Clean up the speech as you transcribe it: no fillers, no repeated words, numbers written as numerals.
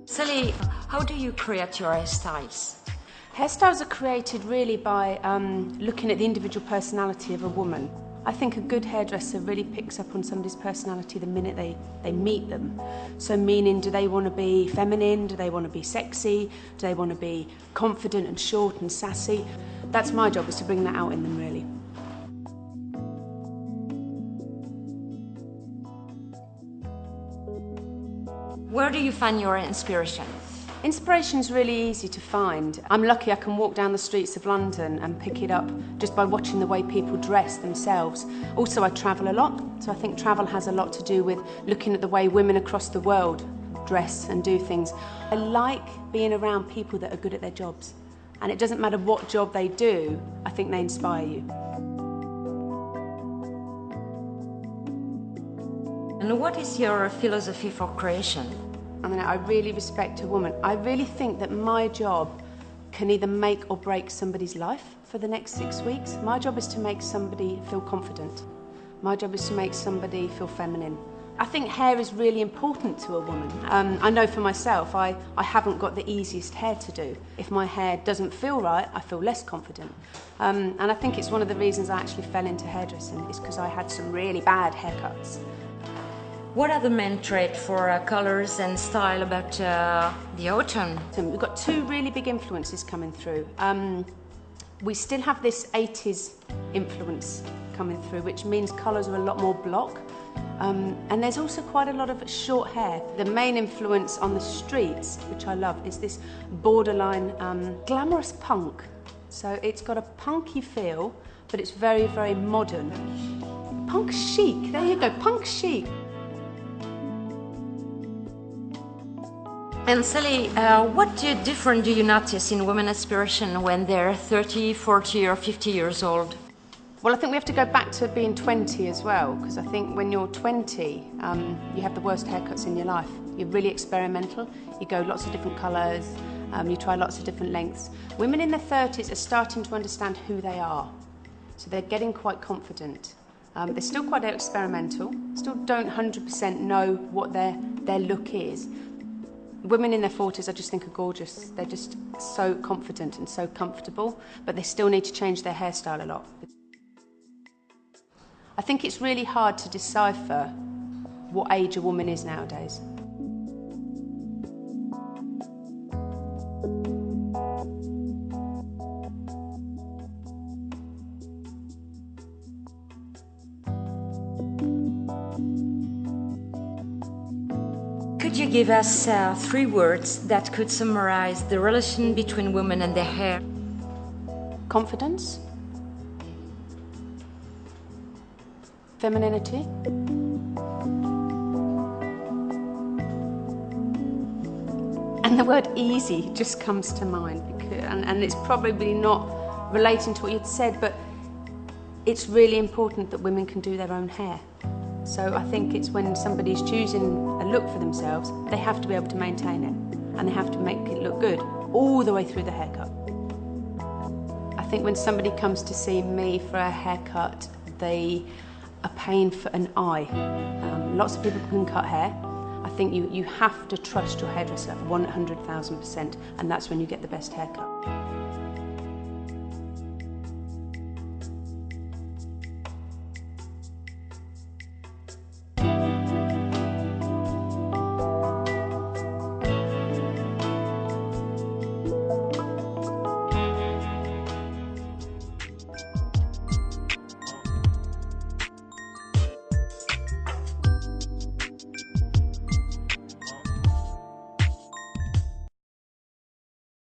Sally, how do you create your hairstyles? Hairstyles are created really by looking at the individual personality of a woman. I think a good hairdresser really picks up on somebody's personality the minute they meet them. So meaning, do they want to be feminine? Do they want to be sexy? Do they want to be confident and short and sassy? That's my job, is to bring that out in them, really. Where do you find your inspiration? Inspiration's really easy to find. I'm lucky I can walk down the streets of London and pick it up just by watching the way people dress themselves. Also, I travel a lot, so I think travel has a lot to do with looking at the way women across the world dress and do things. I like being around people that are good at their jobs, and it doesn't matter what job they do, I think they inspire you. And what is your philosophy for creation? I mean, I really respect a woman. I really think that my job can either make or break somebody's life for the next 6 weeks. My job is to make somebody feel confident. My job is to make somebody feel feminine. I think hair is really important to a woman. I know for myself, I haven't got the easiest hair to do. If my hair doesn't feel right, I feel less confident. And I think it's one of the reasons I actually fell into hairdressing, is because I had some really bad haircuts. What are the main traits for colours and style about the autumn? We've got two really big influences coming through. We still have this 80s influence coming through, which means colours are a lot more block. And there's also quite a lot of short hair. The main influence on the streets, which I love, is this borderline glamorous punk. So it's got a punky feel, but it's very, very modern. Punk chic, there you go, punk chic. And Sally, what different do you notice in women aspiration when they're 30, 40 or 50 years old? Well, I think we have to go back to being 20 as well, because I think when you're 20, you have the worst haircuts in your life. You're really experimental, you go lots of different colours, you try lots of different lengths. Women in their 30s are starting to understand who they are, so they're getting quite confident. They're still quite experimental, still don't 100% know what their look is. Women in their 40s I just think are gorgeous. They're just so confident and so comfortable, but they still need to change their hairstyle a lot. I think it's really hard to decipher what age a woman is nowadays. Could you give us 3 words that could summarize the relation between women and their hair? Confidence, femininity, and the word easy just comes to mind, because, and it's probably not relating to what you'd said, but it's really important that women can do their own hair. So I think it's when somebody's choosing a look for themselves, they have to be able to maintain it, and they have to make it look good all the way through the haircut. I think when somebody comes to see me for a haircut, they are paying for an eye. Lots of people can cut hair. I think you have to trust your hairdresser 100,000%, and that's when you get the best haircut.